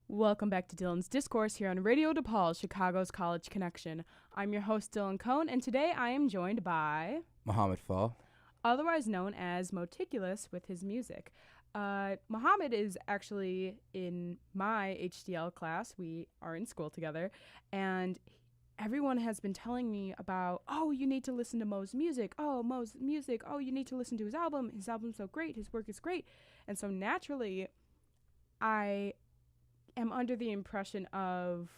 Welcome back to Dylan's Discourse here on Radio DePaul, Chicago's College Connection. I'm your host, Dylan Cohn, and today I am joined by Muhamad Faal. Otherwise known as Moticulous with his music. Muhammad is actually in my HDL class. We are in school together, and everyone has been telling me about, oh, you need to listen to Mo's music. Oh, Mo's music. Oh, you need to listen to his album. His album's so great. His work is great. And so naturally, I am under the impression of,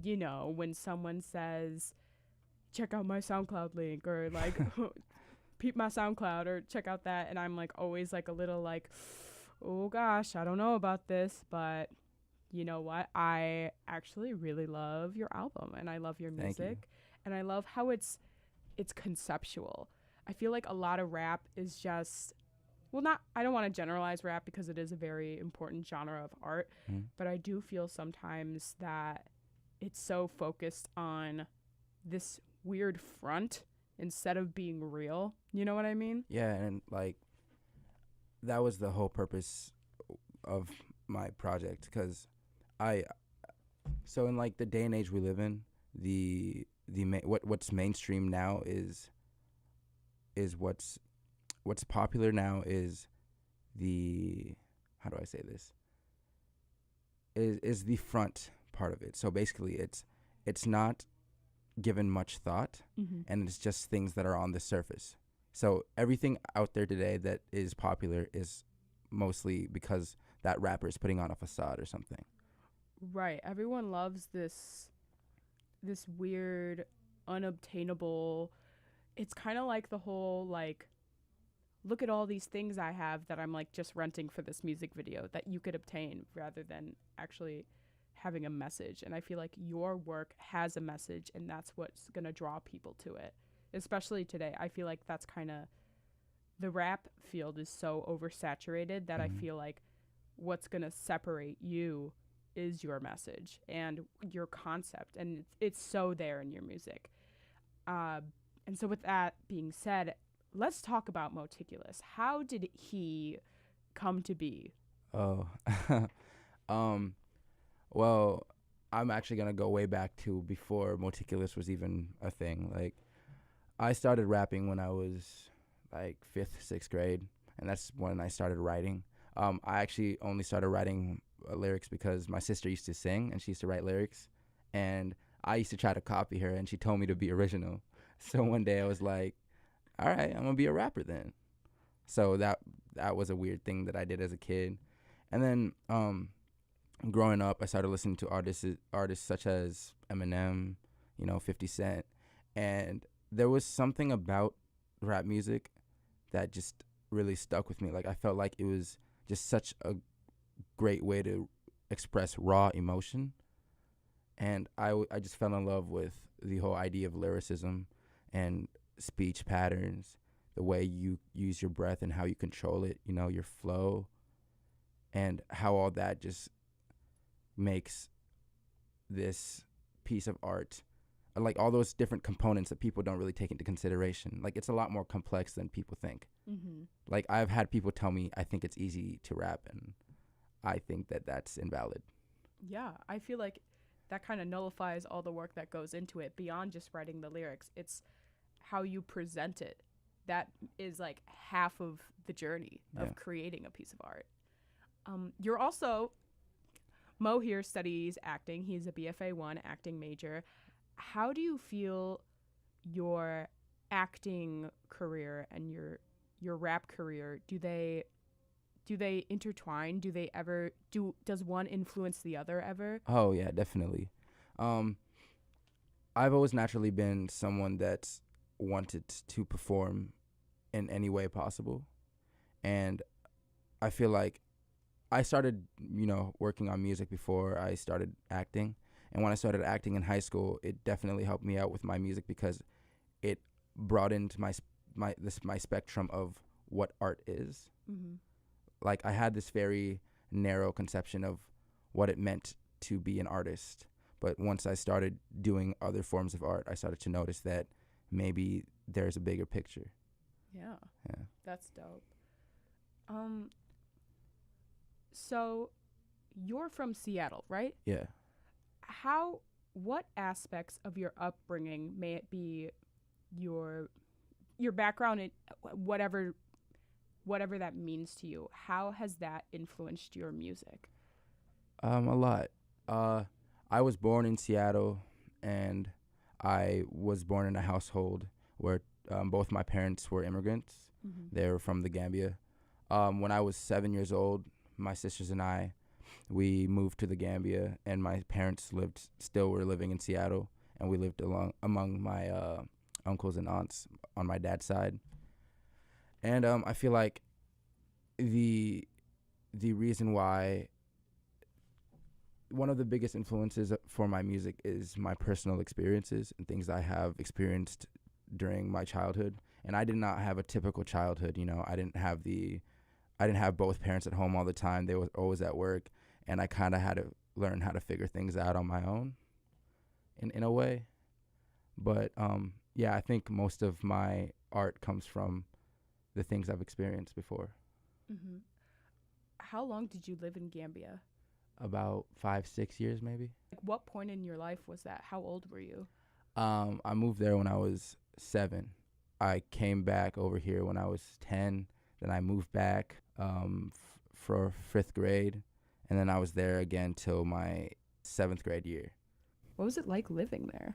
when someone says, check out my SoundCloud link, or like, peep my SoundCloud, or check out that. And I'm like, always like a little like, oh gosh, I don't know about this, but you know what? I actually really love your album, and I love your Thank you. music, and I love how it's conceptual. I feel like a lot of rap is just, I don't want to generalize rap because it is a very important genre of art, but I do feel sometimes that it's so focused on this weird front instead of being real. You know what I mean? Yeah, and like that was the whole purpose of my project, because so in like the day and age we live in, what's mainstream now is what's popular now is how do I say this? Is the front part of it. So basically it's not given much thought, and it's just things that are on the surface. So everything out there today that is popular is mostly because that rapper is putting on a facade or something. Right. Everyone loves this weird, unobtainable. It's kind of like the whole like, look at all these things I have that I'm like just renting for this music video that you could obtain, rather than actually having a message. And I feel like your work has a message, and that's what's going to draw people to it. Especially today. I feel like that's kind of, the rap field is so oversaturated that I feel like what's going to separate you is your message and your concept, and it's so there in your music. And so with that being said, let's talk about Moticulous. How did he come to be? Oh, well, I'm actually gonna go way back to before Moticulous was even a thing. Like, I started rapping when I was like 5th, 6th grade, and that's when I started writing. I actually only started writing lyrics because my sister used to sing, and she used to write lyrics, and I used to try to copy her, and she told me to be original. So one day I was like, all right, I'm gonna be a rapper then. So that was a weird thing that I did as a kid. And then growing up, I started listening to artists such as Eminem, 50 Cent, and there was something about rap music that just really stuck with me. Like, I felt like it was just such a great way to express raw emotion, and I just fell in love with the whole idea of lyricism and speech patterns, the way you use your breath and how you control it, your flow, and how all that just makes this piece of art, like all those different components that people don't really take into consideration. Like, it's a lot more complex than people think. Like, I've had people tell me I think it's easy to rap, and I think that that's invalid. Yeah, I feel like that kind of nullifies all the work that goes into it beyond just writing the lyrics. It's how you present it. That is like half of the journey of creating a piece of art. You're also, Mo here studies acting. He's a BFA 1 acting major. How do you feel your acting career and your rap career, do they intertwine? Does one influence the other ever? Oh yeah, definitely. I've always naturally been someone that's wanted to perform in any way possible, and I feel like I started, working on music before I started acting. And when I started acting in high school, it definitely helped me out with my music because it broadened my spectrum of what art is. Like, I had this very narrow conception of what it meant to be an artist. But once I started doing other forms of art, I started to notice that maybe there's a bigger picture. Yeah. Yeah. That's dope. So you're from Seattle, right? Yeah. What aspects of your upbringing, may it be your background in whatever that means to you, how has that influenced your music? A lot. I was born in Seattle, and I was born in a household where both my parents were immigrants. Mm-hmm. They were from the Gambia. When I was 7 years old, my sisters and I, we moved to the Gambia, and my parents were living in Seattle, and we lived among my uncles and aunts on my dad's side. And I feel like the reason why one of the biggest influences for my music is my personal experiences and things I have experienced during my childhood. And I did not have a typical childhood. I didn't have both parents at home all the time. They were always at work, and I kind of had to learn how to figure things out on my own in a way. But I think most of my art comes from the things I've experienced before. Mm-hmm. How long did you live in Gambia? About 5-6 years, maybe. Like, what point in your life was that? How old were you? I moved there when I was 7. I came back over here when I was 10. Then I moved back for 5th grade, and then I was there again till my 7th grade year. What was it like living there?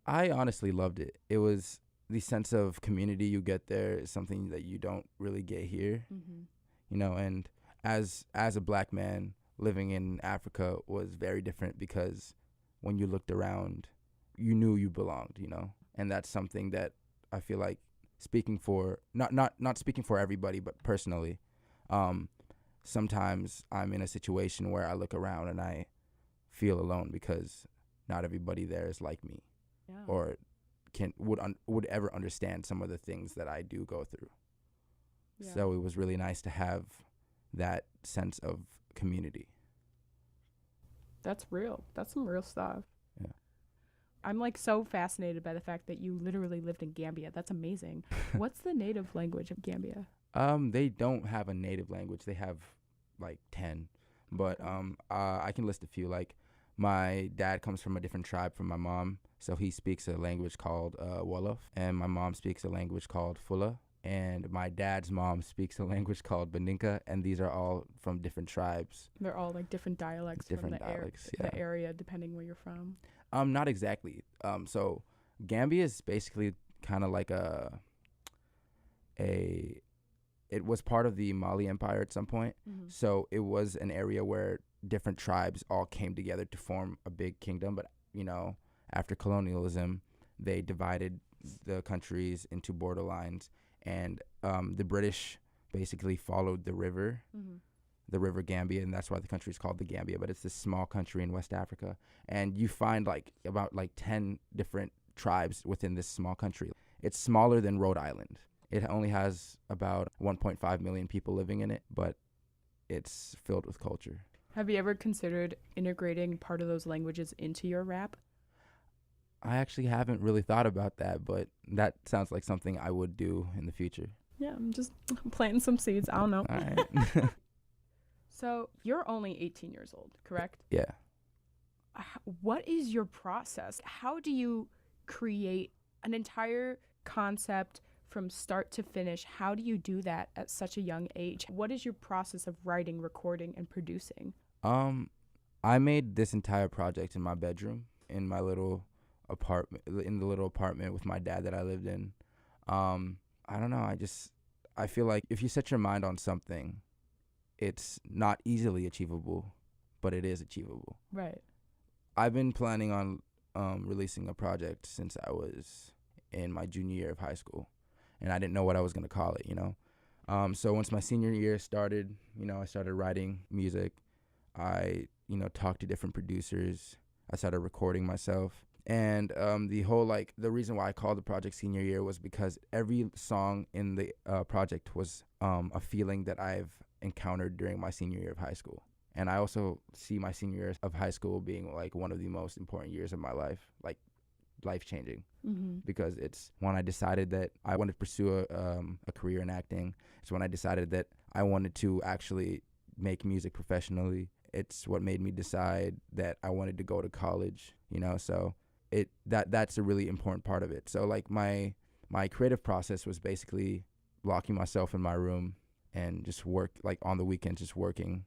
I honestly loved it. It was the sense of community you get there is something that you don't really get here. Mm-hmm. And as a black man living in Africa was very different, because when you looked around, you knew you belonged, and that's something that I feel like, speaking for not speaking for everybody, but personally, sometimes I'm in a situation where I look around and I feel alone because not everybody there is like me, or would ever understand some of the things that I do go through. Yeah. So it was really nice to have that sense of community. That's real. That's some real stuff. Yeah. I'm like so fascinated by the fact that you literally lived in Gambia. That's amazing. What's the native language of Gambia? They don't have a native language. They have like 10, but I can list a few. Like, my dad comes from a different tribe from my mom, so he speaks a language called Wolof, and my mom speaks a language called Fula, and my dad's mom speaks a language called Baninka, and these are all from different tribes. They're all like different dialects from the area, depending where you're from. Not exactly. So Gambia is basically kind of like it was part of the Mali Empire at some point. Mm-hmm. So it was an area where different tribes all came together to form a big kingdom. But, after colonialism, they divided the countries into borderlines. And the British basically followed the river, the River Gambia, and that's why the country is called the Gambia. But it's this small country in West Africa. And you find about 10 different tribes within this small country. It's smaller than Rhode Island. It only has about 1.5 million people living in it, but it's filled with culture. Have you ever considered integrating part of those languages into your rap? I actually haven't really thought about that, but that sounds like something I would do in the future. Yeah, I'm just planting some seeds. I don't know. All right. So you're only 18 years old, correct? Yeah. What is your process? How do you create an entire concept from start to finish? How do you do that at such a young age? What is your process of writing, recording, and producing? I made this entire project in my bedroom, in my little apartment, with my dad that I lived in. I don't know. I feel like if you set your mind on something, it's not easily achievable, but it is achievable. Right. I've been planning on releasing a project since I was in my junior year of high school, and I didn't know what I was going to call it, So once my senior year started, I started writing music. I, talked to different producers. I started recording myself. And the reason why I called the project Senior Year was because every song in the project was a feeling that I've encountered during my senior year of high school. And I also see my senior year of high school being like one of the most important years of my life, like life-changing, because it's when I decided that I wanted to pursue a career in acting. It's when I decided that I wanted to actually make music professionally. It's what made me decide that I wanted to go to college, you know, so that's a really important part of it. So like my creative process was basically locking myself in my room and just work, like on the weekends, just working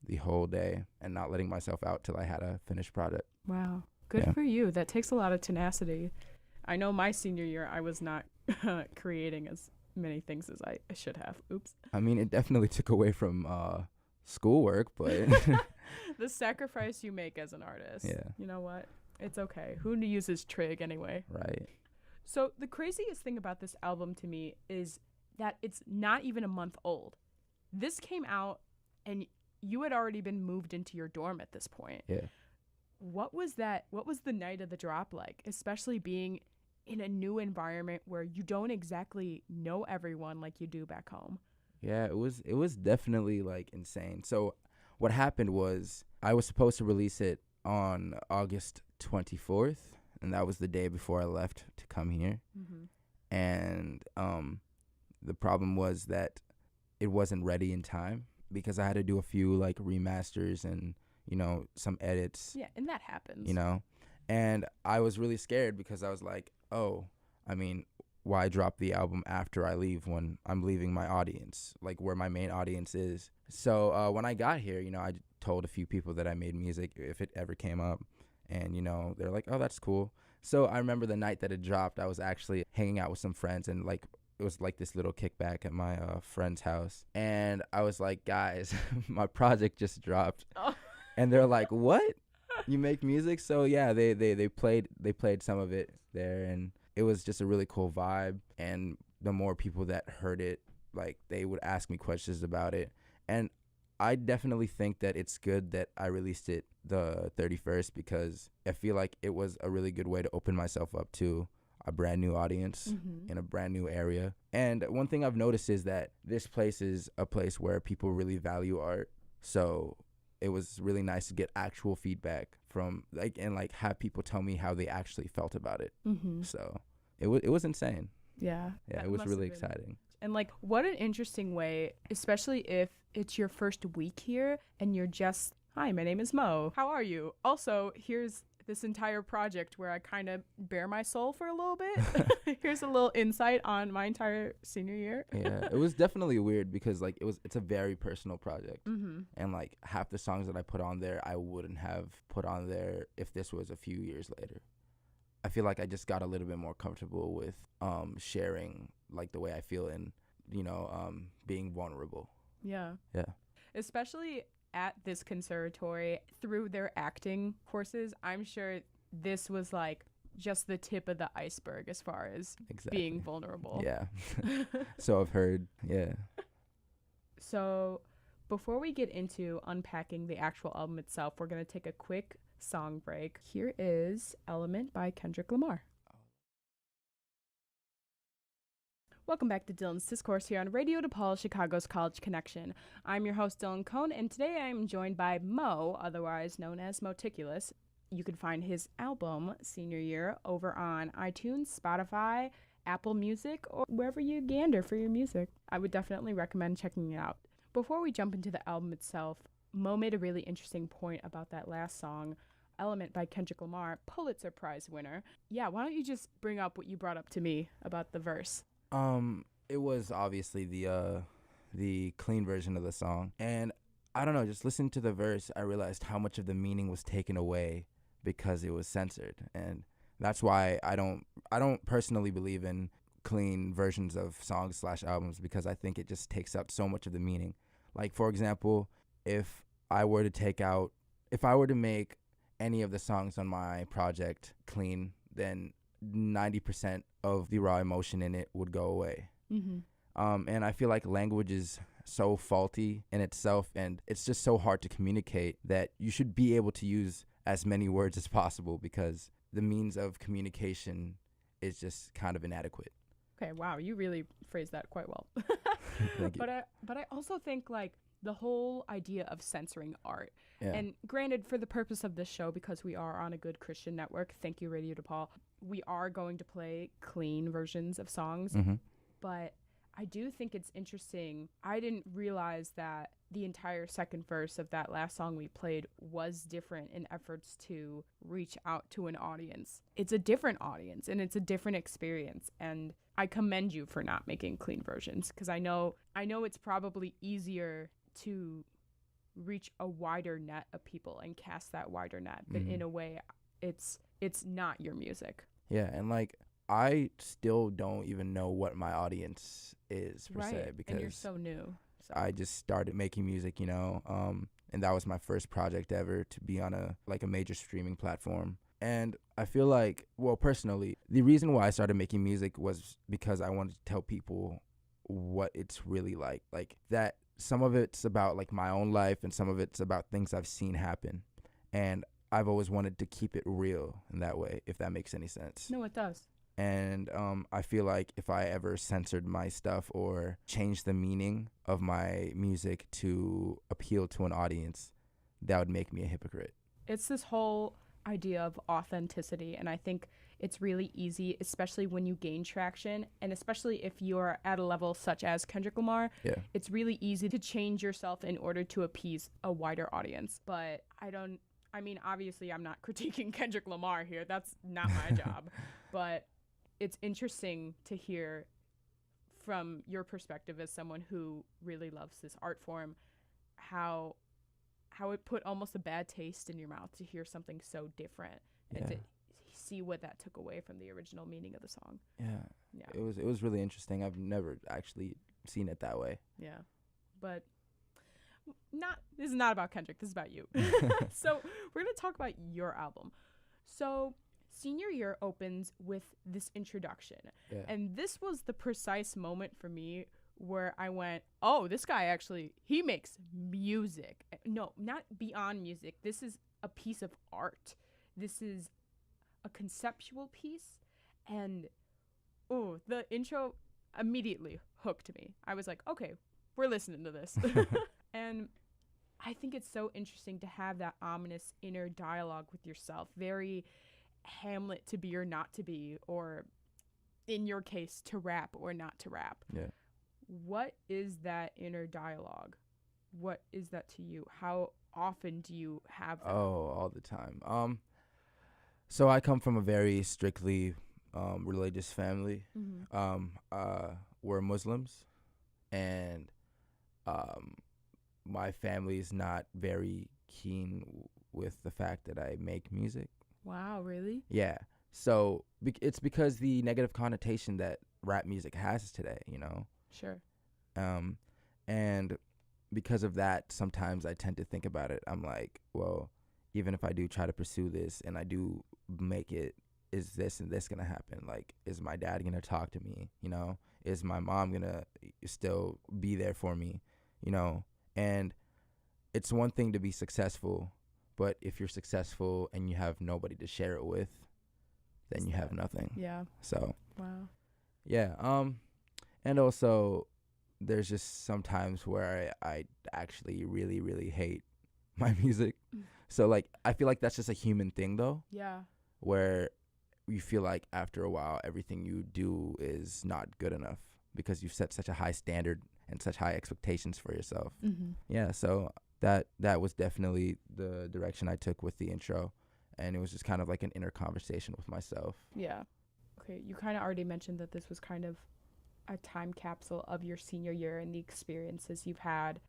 the whole day and not letting myself out till I had a finished project. Wow. Good for you. That takes a lot of tenacity. I know my senior year, I was not creating as many things as I should have. Oops. I mean, it definitely took away from schoolwork, but the sacrifice you make as an artist. Yeah. You know what? It's okay. Who uses trig anyway? Right. So the craziest thing about this album to me is that it's not even a month old. This came out and you had already been moved into your dorm at this point. Yeah. What was that? What was the night of the drop like, especially being in a new environment where you don't exactly know everyone like you do back home? Yeah, it was definitely like insane. So what happened was I was supposed to release it on August 24th, and that was the day before I left to come here. Mm-hmm. And the problem was that it wasn't ready in time because I had to do a few like remasters and, you know, some edits. Yeah, and that happens. You know, and I was really scared because I was like, oh, I mean, why drop the album after I leave when I'm leaving my audience, like where my main audience is? So when I got here, you know, I told a few people that I made music if it ever came up. And, you know, they're like, oh, that's cool. So I remember the night that it dropped, I was actually hanging out with some friends and like it was like this little kickback at my friend's house. And I was like, guys, my project just dropped. Oh. And they're like, what? You make music? So yeah, they played some of it there, and it was just a really cool vibe. And the more people that heard it, like they would ask me questions about it. And I definitely think that it's good that I released it the 31st because I feel like it was a really good way to open myself up to a brand new audience in a brand new area. And one thing I've noticed is that this place is a place where people really value art. So it was really nice to get actual feedback from like and like have people tell me how they actually felt about it. So it was insane. Yeah. It was really exciting. And like what an interesting way, especially if it's your first week here and you're just, hi, my name is Mo. How are you? Also, here's this entire project where I kind of bare my soul for a little bit. Here's a little insight on my entire senior year. Yeah, it was definitely weird because like it's a very personal project. And like half the songs that I put on there, I wouldn't have put on there if this was a few years later. I feel like I just got a little bit more comfortable with sharing like the way I feel and, you know, being vulnerable. Yeah. Yeah. Especially at this conservatory through their acting courses, I'm sure this was like just the tip of the iceberg as far as being vulnerable. Yeah. So I've heard. Yeah. So before we get into unpacking the actual album itself, we're going to take a quick song break. Here is Element by Kendrick Lamar. Welcome back to Dylan's Discourse here on Radio DePaul, Chicago's College Connection. I'm your host, Dylan Cohn, and today I'm joined by Mo, otherwise known as Moticulous. You can find his album, Senior Year, over on iTunes, Spotify, Apple Music, or wherever you gander for your music. I would definitely recommend checking it out. Before we jump into the album itself, Mo made a really interesting point about that last song, Element by Kendrick Lamar, Pulitzer Prize winner. Yeah, why don't you just bring up what you brought up to me about the verse? It was obviously the clean version of the song, and I don't know, just listening to the verse, I realized how much of the meaning was taken away because it was censored, and that's why I don't personally believe in clean versions of songs / albums because I think it just takes out so much of the meaning. Like for example, if I were to make any of the songs on my project clean, then 90% of the raw emotion in it would go away. And I feel like language is so faulty in itself, and it's just so hard to communicate that you should be able to use as many words as possible because the means of communication is just kind of inadequate. Okay, wow, you really phrased that quite well. Thank you. But I also think like the whole idea of censoring art. Yeah. And granted, for the purpose of this show, because we are on a good Christian network, thank you, Radio DePaul, we are going to play clean versions of songs. But I do think it's interesting. I didn't realize that the entire second verse of that last song we played was different in efforts to reach out to an audience. It's a different audience and it's a different experience. And I commend you for not making clean versions, because I know it's probably easier to reach a wider net of people and cast that wider net, but in a way it's not your music. Yeah, and like I still don't even know what my audience is per se, because and you're so new. So. I just started making music, and that was my first project ever to be on a major streaming platform. And I feel like, well, personally, the reason why I started making music was because I wanted to tell people what it's really like that. Some of it's about like my own life and some of it's about things I've seen happen. And I've always wanted to keep it real in that way, if that makes any sense. No, it does. And I feel like if I ever censored my stuff or changed the meaning of my music to appeal to an audience, that would make me a hypocrite. It's this whole idea of authenticity, and I think it's really easy, especially when you gain traction, and especially if you're at a level such as Kendrick Lamar. Yeah. It's really easy to change yourself in order to appease a wider audience. But obviously I'm not critiquing Kendrick Lamar here. That's not my job. But it's interesting to hear from your perspective as someone who really loves this art form, how it put almost a bad taste in your mouth to hear something so different and to see what that took away from the original meaning of the song. Yeah. It was really interesting. I've never actually seen it that way. Yeah. But this is not about Kendrick. This is about you. So we're going to talk about your album. So Senior Year opens with this introduction. Yeah. And this was the precise moment for me where I went, oh, this guy actually, he makes music. No, not beyond music. This is a piece of art. This is a conceptual piece. And, the intro immediately hooked me. I was like, okay, we're listening to this. And I think it's so interesting to have that ominous inner dialogue with yourself. Very Hamlet, to be or not to be, or in your case, to rap or not to rap. Yeah. What is that inner dialogue? What is that to you? How often do you have that? Oh, all the time. So I come from a very strictly religious family. Mm-hmm. We're Muslims, and my family is not very keen with the fact that I make music. Wow, really? Yeah. So it's because the negative connotation that rap music has today, Sure. And because of that, sometimes I tend to think about it. I'm like, well, even if I do try to pursue this and I do make it, is this and this going to happen? Like, is my dad going to talk to me? Is my mom going to still be there for me? And it's one thing to be successful, but if you're successful and you have nobody to share it with, then you have nothing. Yeah. So. Wow. Yeah. And also, there's just some times where I actually really, really hate my music. So, like, I feel like that's just a human thing, though. Yeah. Where you feel like after a while, everything you do is not good enough because you've set such a high standard and such high expectations for yourself. Mm-hmm. Yeah. So that was definitely the direction I took with the intro. And it was just kind of like an inner conversation with myself. Yeah. Okay. You kind of already mentioned that this was kind of a time capsule of your senior year and the experiences you've had.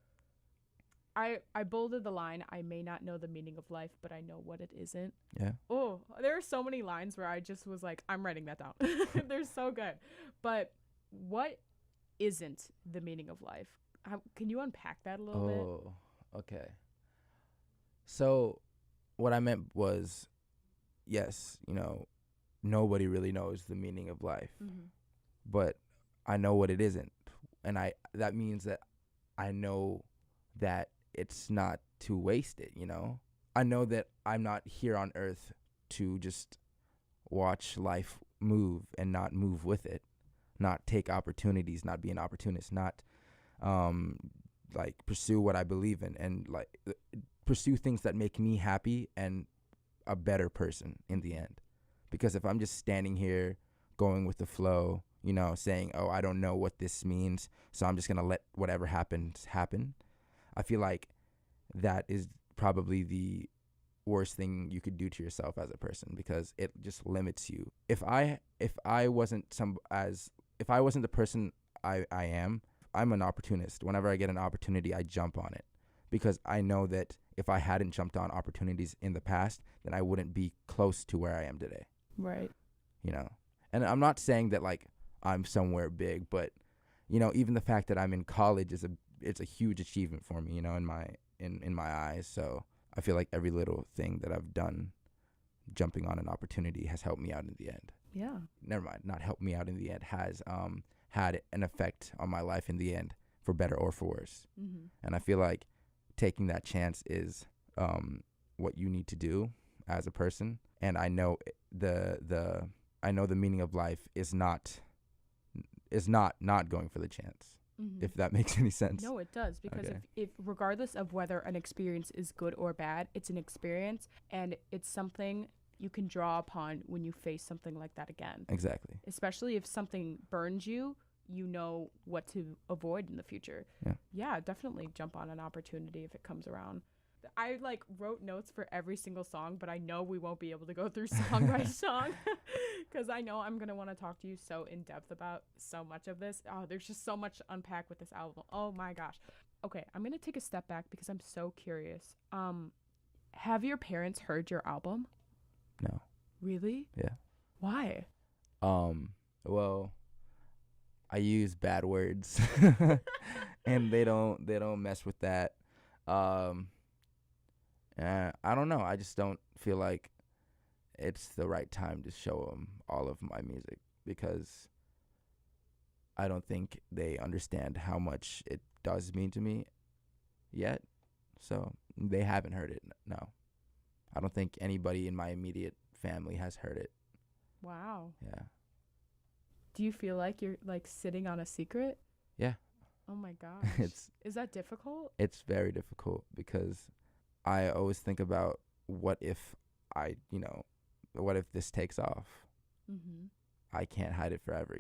I bolded the line, I may not know the meaning of life, but I know what it isn't. Yeah. Oh, there are so many lines where I just was like, I'm writing that down. They're so good. But what isn't the meaning of life? Can you unpack that a little bit? Oh, okay. So what I meant was, yes, nobody really knows the meaning of life, but I know what it isn't. And that means that I know that it's not to waste it, I know that I'm not here on earth to just watch life move and not move with it, not take opportunities, not be an opportunist, not pursue what I believe in and pursue things that make me happy and a better person in the end. Because if I'm just standing here going with the flow, saying, oh, I don't know what this means, so I'm just going to let whatever happens happen. I feel like that is probably the worst thing you could do to yourself as a person, because it just limits you. If I wasn't the person I am, I'm an opportunist. Whenever I get an opportunity, I jump on it, because I know that if I hadn't jumped on opportunities in the past, then I wouldn't be close to where I am today. Right. And I'm not saying that like I'm somewhere big, but even the fact that I'm in college it's a huge achievement for me, in my eyes. So I feel like every little thing that I've done, jumping on an opportunity, has helped me out in the end. Yeah. Never mind, not helped me out in the end, has had an effect on my life in the end, for better or for worse. Mm-hmm. And I feel like taking that chance is what you need to do as a person. And I know the meaning of life is not going for the chance. Mm-hmm. If that makes any sense. No, it does, because Okay. if regardless of whether an experience is good or bad, it's an experience, and it's something you can draw upon when you face something like that again. Exactly. Especially if something burns you, you know what to avoid in the future. Yeah, definitely jump on an opportunity if it comes around. I wrote notes for every single song, but I know we won't be able to go through song by song, because I know I'm going to want to talk to you so in depth about so much of this. Oh, there's just so much to unpack with this album. Oh my gosh. Okay, I'm going to take a step back because I'm so curious. Have your parents heard your album? No. Really? Yeah. Why? Well, I use bad words and they don't mess with that. I don't know. I just don't feel like it's the right time to show them all of my music, because I don't think they understand how much it does mean to me yet. So they haven't heard it. No. I don't think anybody in my immediate family has heard it. Wow. Yeah. Do you feel like you're sitting on a secret? Yeah. Oh my gosh. Is that difficult? It's very difficult, because I always think about what if this takes off? Mm-hmm. I can't hide it forever,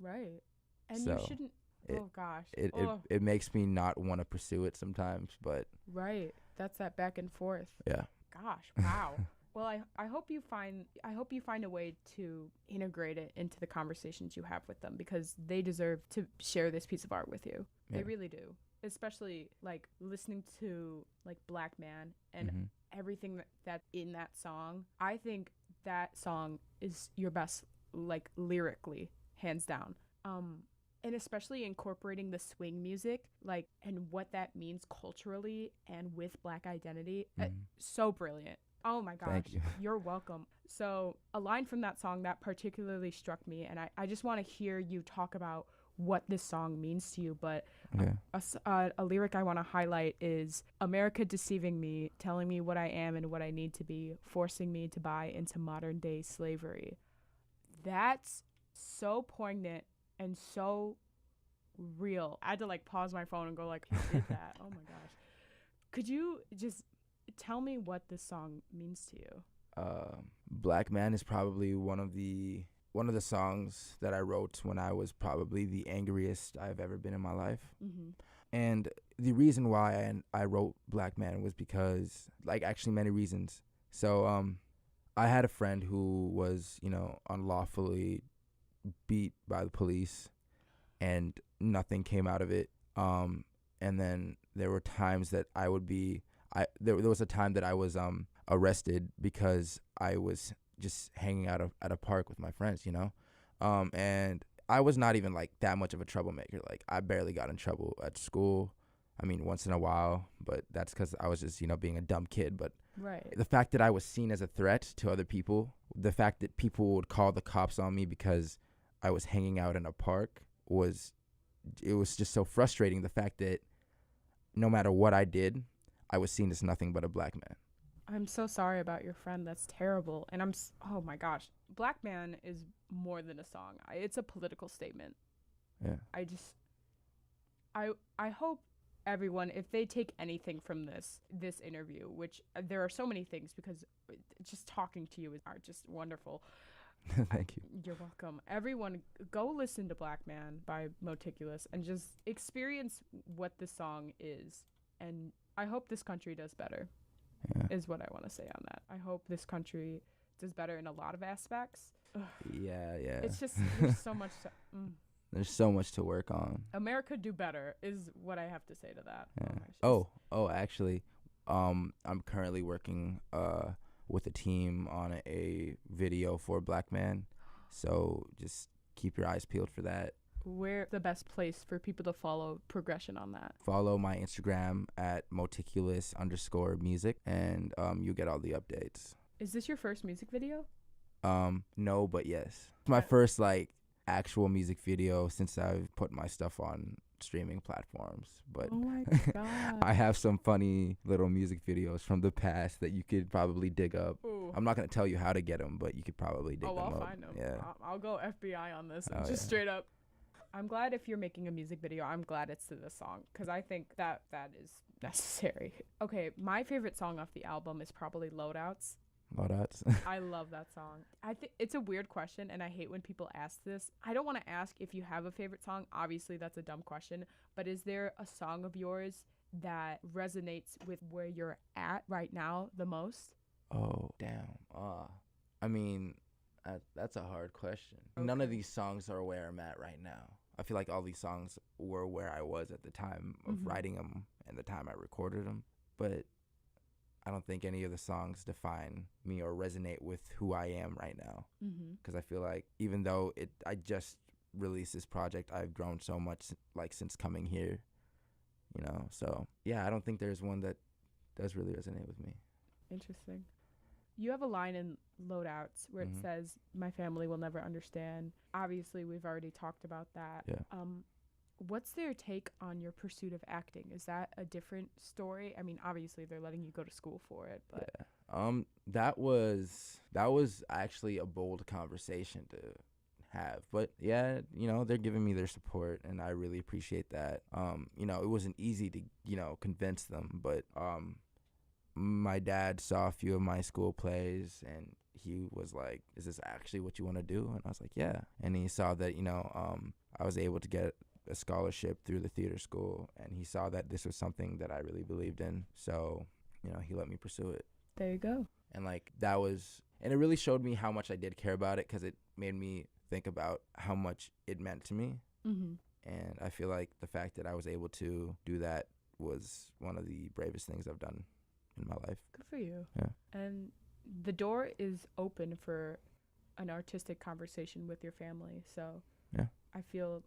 Right. And So, you shouldn't. it- Oh gosh. It makes me not want to pursue it sometimes, but Right. That's that back and forth. yeah. Gosh. Wow. Well, I hope you find a way to integrate it into the conversations you have with them, because they deserve to share this piece of art with you. Yeah. They really do. Especially listening to Black Man and Mhm. everything that in that song. I think that song is your best, lyrically, hands down. And especially incorporating the swing music, and what that means culturally and with Black identity. Mhm. So brilliant. Oh my gosh. Thank you. You're welcome. So a line from that song that particularly struck me, and I just want to hear you talk about what this song means to you, but Okay. a lyric I want to highlight is America deceiving me, telling me what I am and what I need to be, forcing me to buy into modern day slavery. That's so poignant and so real. I had to pause my phone and go who did that? Oh my gosh. Could you just tell me what this song means to you? Black Man is probably one of the songs that I wrote when I was probably the angriest I've ever been in my life. Mm-hmm. And the reason why I wrote Black Man was because, actually many reasons. So I had a friend who was, unlawfully beat by the police, and nothing came out of it. And then there were times that I would be there was a time that I was arrested because I was just hanging out at a park with my friends, and I was not even that much of a troublemaker. I barely got in trouble at school. I mean, once in a while, but that's because I was just being a dumb kid. But Right. the fact that I was seen as a threat to other people, the fact that people would call the cops on me because I was hanging out in a park was just so frustrating. The fact that no matter what I did, I was seen as nothing but a black man. I'm so sorry about your friend. That's terrible. And oh my gosh. Black Man is more than a song. It's a political statement. Yeah. I hope everyone, if they take anything from this interview, which there are so many things, because just talking to you are just wonderful. Thank you. You're welcome. Everyone, go listen to Black Man by Moticulous and just experience what the song is. And I hope this country does better, is what I want to say on that. I hope this country does better in a lot of aspects. Ugh. Yeah. It's just, there's so much to... There's so much to work on. America do better is what I have to say to that. Yeah. Actually, I'm currently working with a team on a video for Black Man, so just keep your eyes peeled for that. Where's the best place for people to follow progression on that? Follow my Instagram at Moticulous_music, and you get all the updates. Is this your first music video? No, but yes. It's my first actual music video since I've put my stuff on streaming platforms. But oh my God. I have some funny little music videos from the past that you could probably dig up. Ooh. I'm not going to tell you how to get them, but you could probably dig them up. I'll find them. Yeah. I'll go FBI on this and just straight up. I'm glad if you're making a music video, I'm glad it's to this song because I think that is necessary. Okay, my favorite song off the album is probably Loadouts. Loadouts. I love that song. I think it's a weird question, and I hate when people ask this. I don't want to ask if you have a favorite song. Obviously, that's a dumb question. But is there a song of yours that resonates with where you're at right now the most? Oh, damn. I mean, that's a hard question. Okay. None of these songs are where I'm at right now. I feel like all these songs were where I was at the time of writing them and the time I recorded them. But I don't think any of the songs define me or resonate with who I am right now. Because I feel like even though I just released this project, I've grown so much since coming here, So yeah, I don't think there's one that does really resonate with me. Interesting. You have a line in Loadouts where it says, "My family will never understand." Obviously, we've already talked about that. Yeah. What's their take on your pursuit of acting? Is that a different story? I mean, obviously they're letting you go to school for it, but yeah. That was actually a bold conversation to have. But yeah, they're giving me their support and I really appreciate that. It wasn't easy to, convince them, but my dad saw a few of my school plays and he was like, "Is this actually what you want to do?" And I was like, "Yeah." And he saw that, I was able to get a scholarship through the theater school, and he saw that this was something that I really believed in. So, he let me pursue it. There you go. And and it really showed me how much I did care about it because it made me think about how much it meant to me. And I feel like the fact that I was able to do that was one of the bravest things I've done in my life. Good for you. Yeah. And the door is open for an artistic conversation with your family. So yeah, I feel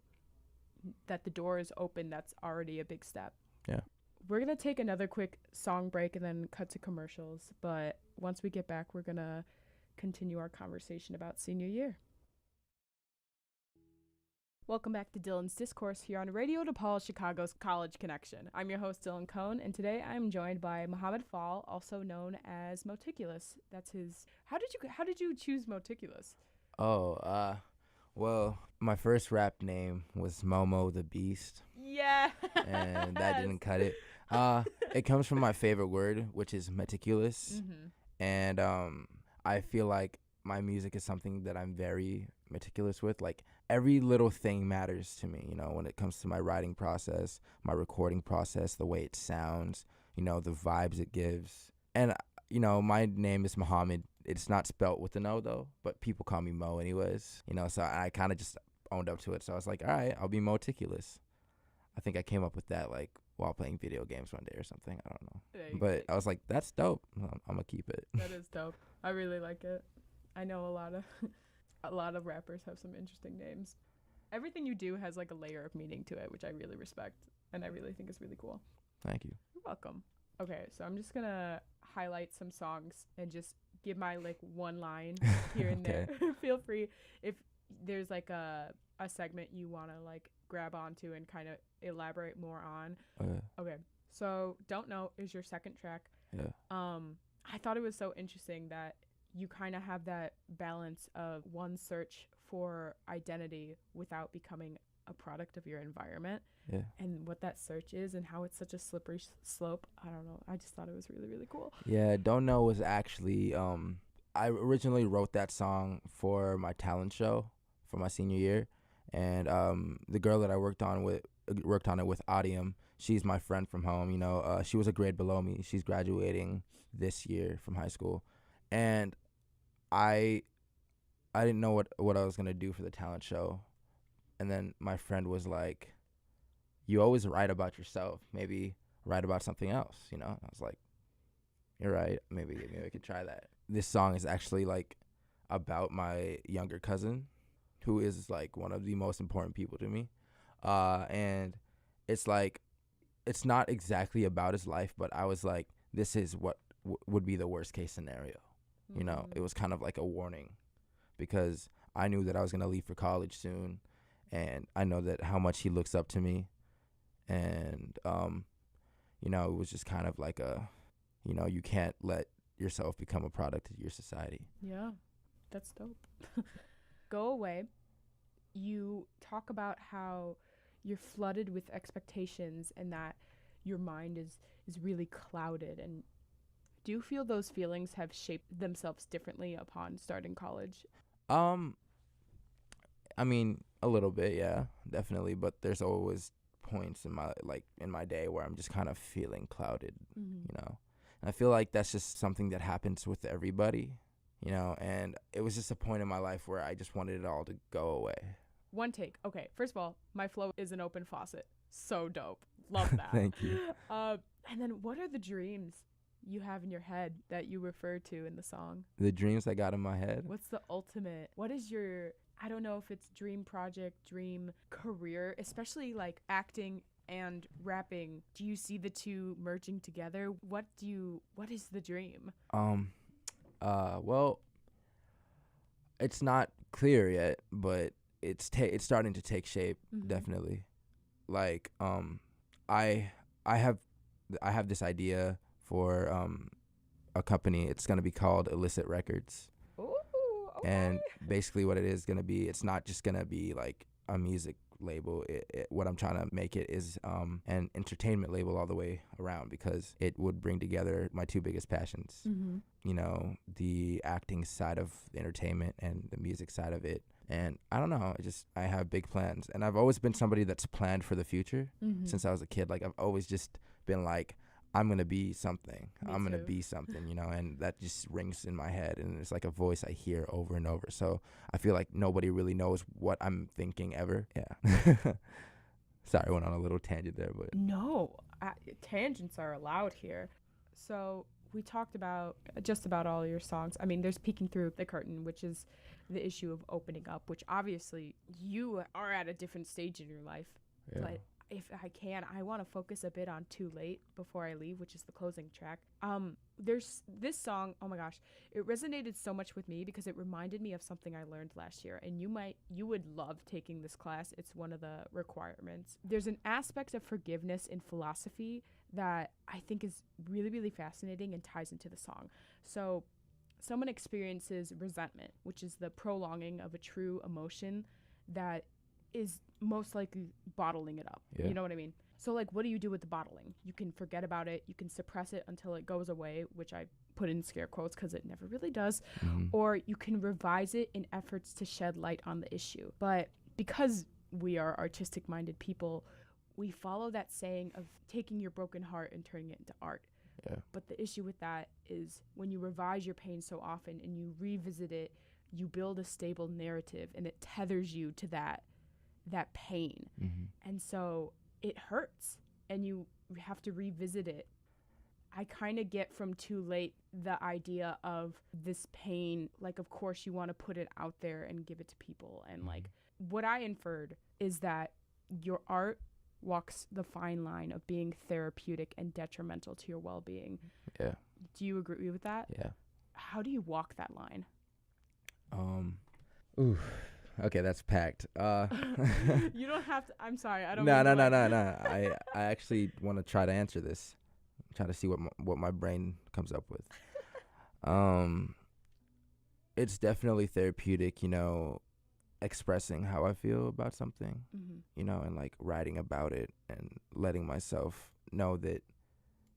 that the door is open. That's already a big step. Yeah. We're going to take another quick song break and then cut to commercials. But once we get back, we're going to continue our conversation about senior year. Welcome back to Dylan's Discourse here on Radio DePaul, Chicago's College Connection. I'm your host, Dylan Cohn, and today I'm joined by Muhammad Faal, also known as Moticulous. That's his... How did you choose Moticulous? Well, my first rap name was Momo the Beast. Yeah. And that didn't cut it. It comes from my favorite word, which is meticulous. And I feel like my music is something that I'm very meticulous with. Like, every little thing matters to me, when it comes to my writing process, my recording process, the way it sounds, the vibes it gives. And, my name is Muhammad. It's not spelt with an O, though, but people call me Mo anyways, so I kind of just owned up to it. So I was like, all right, I'll be Moticulous. I think I came up with that, while playing video games one day or something. I don't know. But I was like, that's dope. I'm going to keep it. That is dope. I really like it. I know a lot of rappers have some interesting names. Everything you do has, a layer of meaning to it, which I really respect, and I really think is really cool. Thank you. You're welcome. Okay, so I'm just going to highlight some songs and just give my one line here and there. Feel free if there's a segment you want to grab onto and kind of elaborate more on. Okay. So Don't Know is your second track. Yeah. I thought it was so interesting that you kind of have that balance of one search for identity without becoming a product of your environment. Yeah. And what that search is and how it's such a slippery slope. I don't know. I just thought it was really, really cool. Yeah, Don't Know was actually I originally wrote that song for my talent show for my senior year, and the girl that I worked on it with, Adium. She's my friend from home. You know, she was a grade below me. She's graduating this year from high school, and I didn't know what I was gonna do for the talent show, and then my friend was like, "You always write about yourself. Maybe write about something else." You know, I was like, "You're right. Maybe I could try that." This song is actually like about my younger cousin, who is like one of the most important people to me, and it's like it's not exactly about his life, but I was like, this is what would be the worst case scenario. You know, it was kind of like a warning, because I knew that I was going to leave for college soon, and I know that how much he looks up to me, and you know, it was just kind of like you can't let yourself become a product of your society. Yeah, that's dope. Go Away. You talk about how you're flooded with expectations and that your mind is really clouded. And do you feel those feelings have shaped themselves differently upon starting college? I mean, a little bit, yeah, definitely. But there's always points in my day where I'm just kind of feeling clouded, Mm-hmm. you know. And I feel like that's just something that happens with everybody, you know. And it was just a point in my life where I just wanted it all to go away. One take. Okay, first of all, my flow is an open faucet. So dope. Love that. Thank you. And then what are the dreams you have in your head that you refer to in the song? The dreams I got in my head. What's the ultimate? What is your, I don't know if it's dream project, dream career, especially like acting and rapping. Do you see the two merging together? What is the dream? Well, it's not clear yet, but it's starting to take shape, Mm-hmm. definitely. Like, I have this idea for a company. It's gonna be called Illicit Records. Ooh, okay. And basically what it is going to be, it's not just going to be like a music label. What I'm trying to make it is an entertainment label all the way around, because it would bring together my two biggest passions. Mm-hmm. You know, the acting side of the entertainment and the music side of it. And I don't know, I have big plans. And I've always been somebody that's planned for the future since I was a kid. Like, I've always just been like, I'm going to be something. I'm going to be something, you know, and that just rings in my head. And it's like a voice I hear over and over. So I feel like nobody really knows what I'm thinking ever. Yeah. Sorry, I went on a little tangent there, but. No, tangents are allowed here. So we talked about just about all your songs. I mean, there's Peeking Through the Curtain, which is the issue of opening up, which obviously you are at a different stage in your life. Yeah. But if I can, I want to focus a bit on Too Late Before I Leave, which is the closing track. There's this song, oh my gosh, it resonated so much with me because it reminded me of something I learned last year, and you would love taking this class. It's one of the requirements. There's an aspect of forgiveness in philosophy that I think is really, really fascinating and ties into the song. So someone experiences resentment, which is the prolonging of a true emotion that is most likely bottling it up. Yeah. You know what I mean? So like, what do you do with the bottling? You can forget about it. You can suppress it until it goes away, which I put in scare quotes because it never really does. Mm-hmm. Or you can revise it in efforts to shed light on the issue. But because we are artistic minded people, we follow that saying of taking your broken heart and turning it into art. Yeah. But the issue with that is when you revise your pain so often and you revisit it, you build a stable narrative and it tethers you to that pain. Mm-hmm. And so it hurts and you have to revisit it. I kind of get from Too Late the idea of this pain, like, of course you want to put it out there and give it to people. And like, what I inferred is that your art walks the fine line of being therapeutic and detrimental to your well-being. Yeah. Do you agree with that? Yeah. How do you walk that line? Ooh. Okay, that's packed. You don't have to. I'm sorry. I don't. No. I actually want to try to answer this. Try to see what my brain comes up with. It's definitely therapeutic, you know, expressing how I feel about something, you know, and like writing about it and letting myself know that,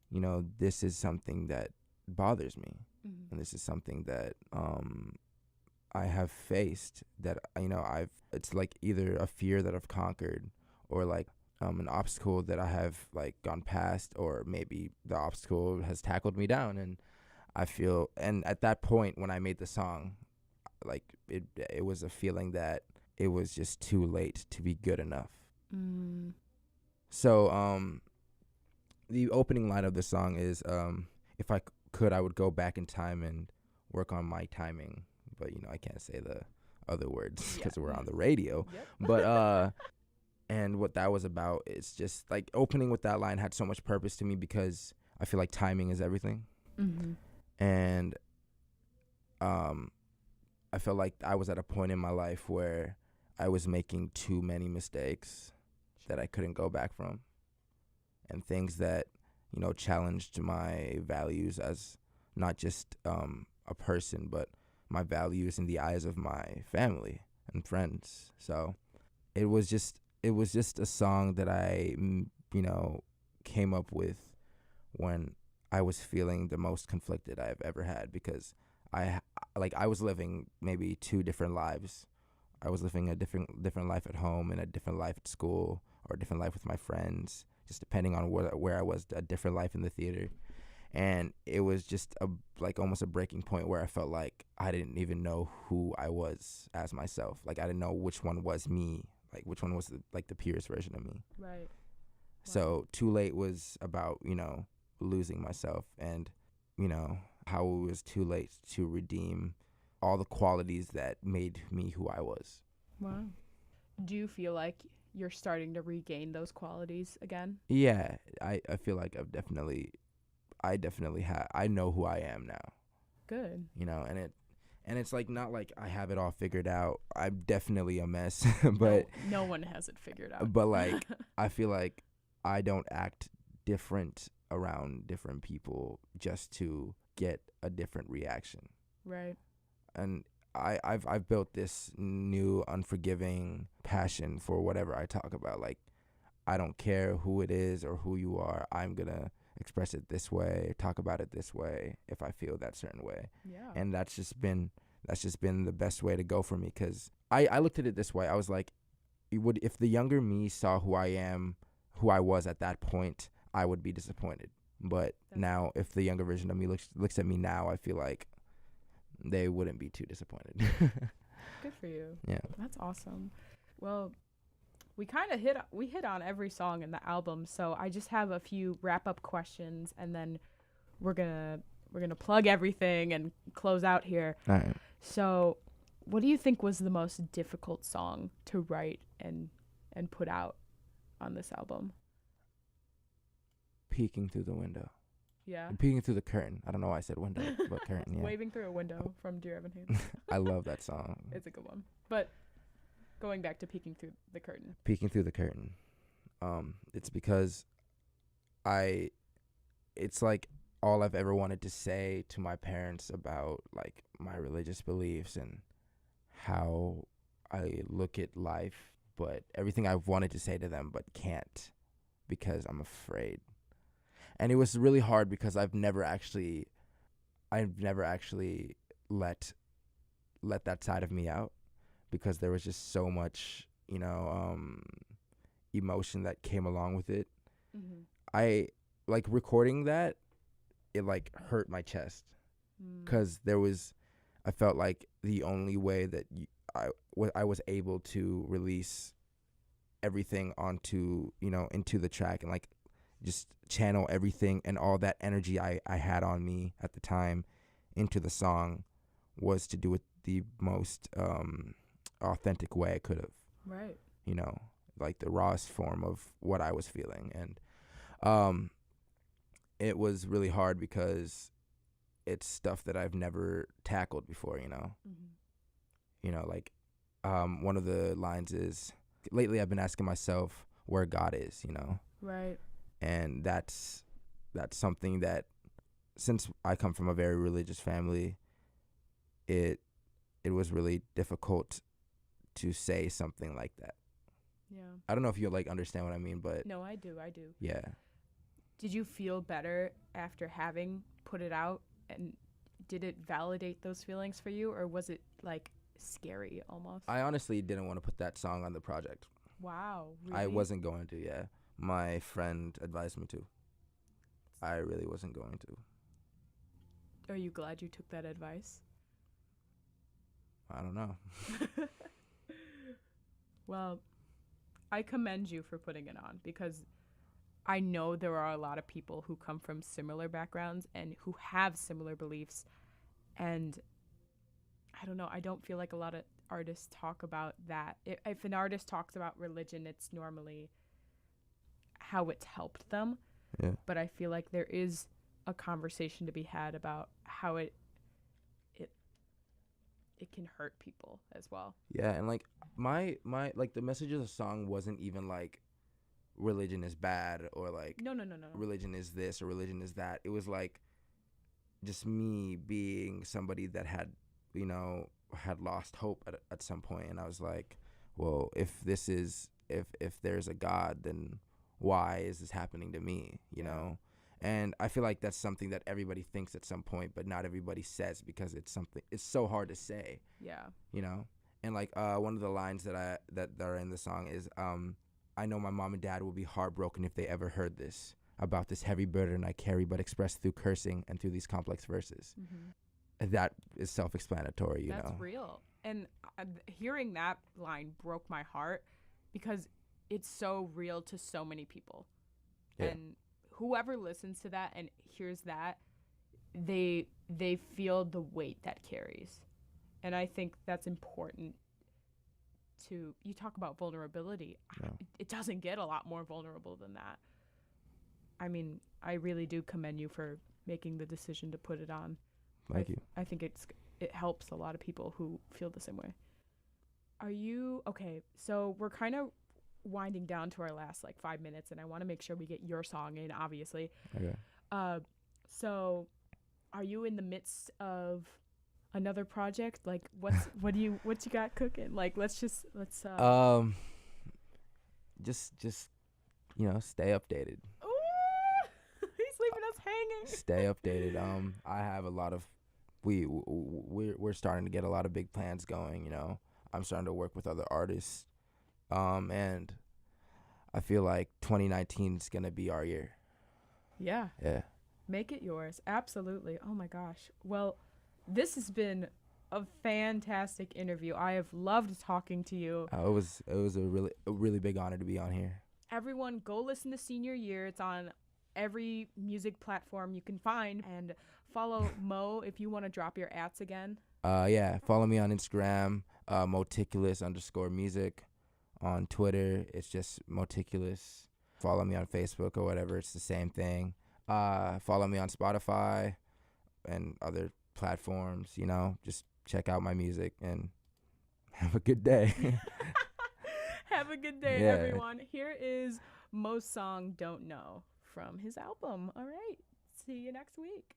you know, this is something that bothers me, And this is something that I have faced, that it's like either a fear that I've conquered, or like an obstacle that I have like gone past, or maybe the obstacle has tackled me down. And I feel, and at that point when I made the song, like it was a feeling that it was just too late to be good enough. So the opening line of the song is, if I could, I would go back in time and work on my timing. But, I can't say the other words because we're on the radio. Yep. But, and what that was about is just, like, opening with that line had so much purpose to me, because I feel like timing is everything. And I felt like I was at a point in my life where I was making too many mistakes that I couldn't go back from, and things that, challenged my values as not just a person, but my values in the eyes of my family and friends. So it was just a song that I, came up with when I was feeling the most conflicted I've ever had, because I was living maybe two different lives. I was living a different life at home, and a different life at school, or a different life with my friends, just depending on where I was, a different life in the theater. And it was just almost a breaking point where I felt like I didn't even know who I was as myself. Like, I didn't know which one was me, like which one was the purest version of me. Right. So Too Late was about, losing myself, and, how it was too late to redeem all the qualities that made me who I was. Wow. Do you feel like you're starting to regain those qualities again? Yeah, I feel like I definitely have. I know who I am now. Good. And it's like, not like I have it all figured out. I'm definitely a mess, but no one has it figured out. But like, I feel like I don't act different around different people just to get a different reaction. Right. And I've built this new unforgiving passion for whatever I talk about. Like, I don't care who it is or who you are. I'm gonna express it this way, talk about it this way, if I feel that certain way. Yeah. And that's just been the best way to go for me, because I looked at it this way. I was like, if the younger me saw who I was at that point, I would be disappointed. But now, if the younger version of me looks at me now, I feel like they wouldn't be too disappointed. Good for you. Yeah. That's awesome. Well, we kind of hit on every song in the album, so I just have a few wrap-up questions, and then we're gonna plug everything and close out here. All right. So, what do you think was the most difficult song to write and put out on this album? Peeking through the window. Yeah. Peeking through the curtain. I don't know why I said window, but curtain. Yeah. Waving through a window from Dear Evan Hansen. I love that song. It's a good one. But going back to Peeking Through the Curtain. Peeking through the curtain. It's because it's like all I've ever wanted to say to my parents about like my religious beliefs and how I look at life, but everything I've wanted to say to them but can't because I'm afraid. And it was really hard because I've never actually let that side of me out, because there was just so much, emotion that came along with it. Mm-hmm. I like recording that. It like hurt my chest because I felt like the only way that I was able to release everything onto, into the track and like just channel everything and all that energy I had on me at the time into the song was to do it the most authentic way I could have. Right. Like the rawest form of what I was feeling. And it was really hard because it's stuff that I've never tackled before, Mm-hmm. Like one of the lines is, lately I've been asking myself where God is, Right. And that's something that, since I come from a very religious family, it was really difficult to say something like that. Yeah. I don't know if you like understand what I mean, but No, I do. Yeah. Did you feel better after having put it out and did it validate those feelings for you, or was it like scary almost? I honestly didn't want to put that song on the project. Wow, really? I wasn't going to, yeah. My friend advised me to. I really wasn't going to. Are you glad you took that advice? I don't know. Well, I commend you for putting it on, because I know there are a lot of people who come from similar backgrounds and who have similar beliefs. And I don't know, I don't feel like a lot of artists talk about that. If an artist talks about religion, it's normally how it's helped them. Yeah. But I feel like there is a conversation to be had about how it can hurt people as well. Yeah, and like my like the message of the song wasn't even like religion is bad or like No. religion is this or religion is that. It was like just me being somebody that had, you know, had lost hope at some point, and I was like, well, if there's a God, then why is this happening to me, you know? And I feel like that's something that everybody thinks at some point, but not everybody says, because it's so hard to say. Yeah. You know? And like one of the lines that are in the song is I know my mom and dad will be heartbroken if they ever heard this about this heavy burden I carry, but expressed through cursing and through these complex verses. Mm-hmm. That is self-explanatory, you know? That's real. And hearing that line broke my heart, because it's so real to so many people. Yeah. And whoever listens to that and hears that, they feel the weight that carries. And I think that's important. You talk about vulnerability. Yeah. It doesn't get a lot more vulnerable than that. I mean, I really do commend you for making the decision to put it on. Thank you. I think it helps a lot of people who feel the same way. Are you okay? So we're kind of winding down to our last like 5 minutes, and I want to make sure we get your song in, obviously. Okay. So are you in the midst of another project? Like what you got cooking? Like let's just you know, stay updated. Ooh, he's leaving us hanging. Stay updated. I have a lot of we're starting to get a lot of big plans going, you know. I'm starting to work with other artists. And I feel like 2019 is going to be our year. Yeah. Yeah. Make it yours. Absolutely. Oh my gosh. Well, this has been a fantastic interview. I have loved talking to you. It was a really big honor to be on here. Everyone, go listen to Senior Year. It's on every music platform you can find. And follow Mo if you want to drop your ats again. Yeah. Follow me on Instagram, Moticulous_music. On Twitter, it's just Moticulous. Follow me on Facebook or whatever. It's the same thing. Follow me on Spotify and other platforms, you know. Just check out my music and have a good day. Have a good day, everyone. Here is Mo's song, Don't Know, from his album. All right. See you next week.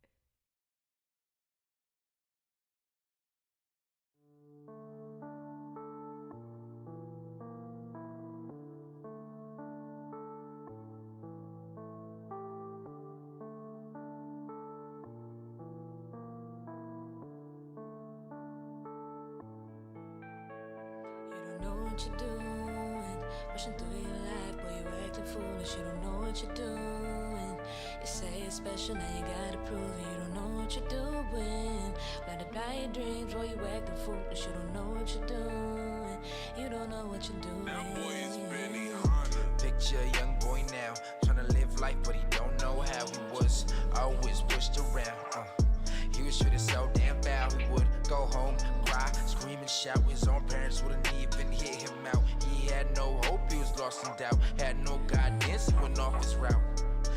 What you're doing, rushing through your life, boy, you're acting foolish. You don't know what you're doing. You say it's special, now you gotta prove it. You don't know what you're doing. Blinded by your dreams, boy, you acting foolish. You don't know what you're doing. You don't know what you're doing. Now, boy, it's Benny Honda. Picture a young boy now, trying to live life, but he don't know how. He was always pushed around. He was treated so damn foul. He would go home, cry, scream and shout. His own parents wouldn't even hear him out. He had no hope, he was lost in doubt. Had no guidance, he went off his route.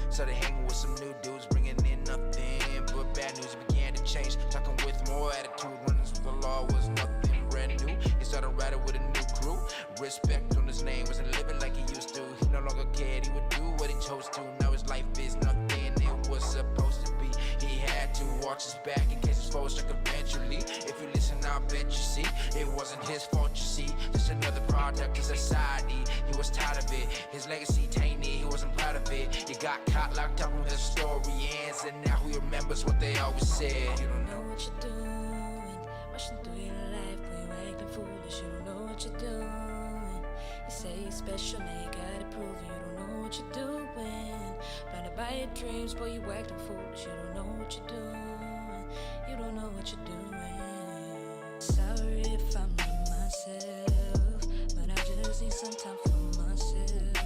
Started hanging with some new dudes, bringing in nothing but bad news. He began to change, talking with more attitude. Running with the law was nothing brand new. He started riding with a new crew. Respect on his name, wasn't living like he used to. He no longer cared, he would do what he chose to. Now his life is nothing it was supposed to be. He had to watch his back in case his foes struck eventually. If you listen, I'll bet you see it wasn't his fault, you see. Just another product of society. He was tired of it, his legacy tainted. He was wasn't proud of it. You got caught locked up when the story ends, and now he remembers what they always said. You don't know what you're doing, rushing through your life, boy, you acting foolish. You don't know what you're doing. You say you're special, now you gotta prove it. You don't know what you're doing. Blinded by your dreams, boy, you acting foolish. You don't know what you're doing. You don't know what you're doing. Sorry if I'm not myself, but I just need some time for myself.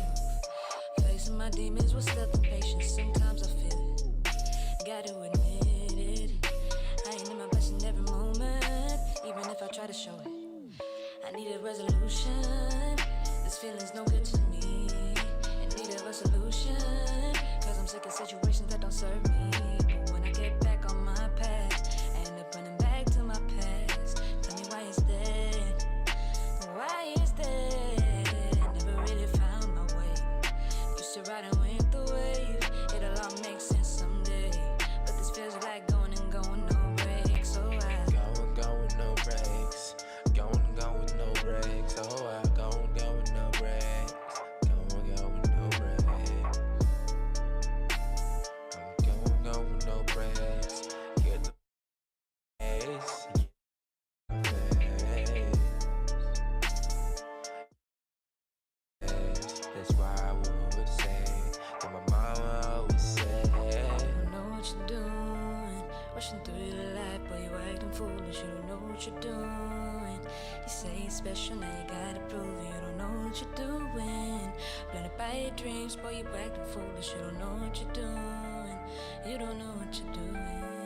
Facing my demons with stealth and patience. Sometimes I feel it, gotta admit it. I ain't in my best in every moment, even if I try to show it. I need a resolution. This feeling's no good to me. I need a resolution, cause I'm sick of situations that don't serve me. But when I get back on my path, I end up running back to my past. Tell me why is that? Why is that? Never really found my way. Used to ride and went the wave. It'll all make sense someday. But this feels like going and going, no breaks. So I Going with no breaks. Going with no breaks. Oh, I go with no breaks. Go with no breaks. I'm going with no breaks. Get the face. That's why I would say that my mama always said. You don't know what you're doing, rushing through your life, boy, you acting foolish. You don't know what you're doing. You say you're special, now you gotta prove it. You don't know what you're doing. Blinded by your dreams, boy, you acting foolish. You don't know what you're doing. You don't know what you're doing.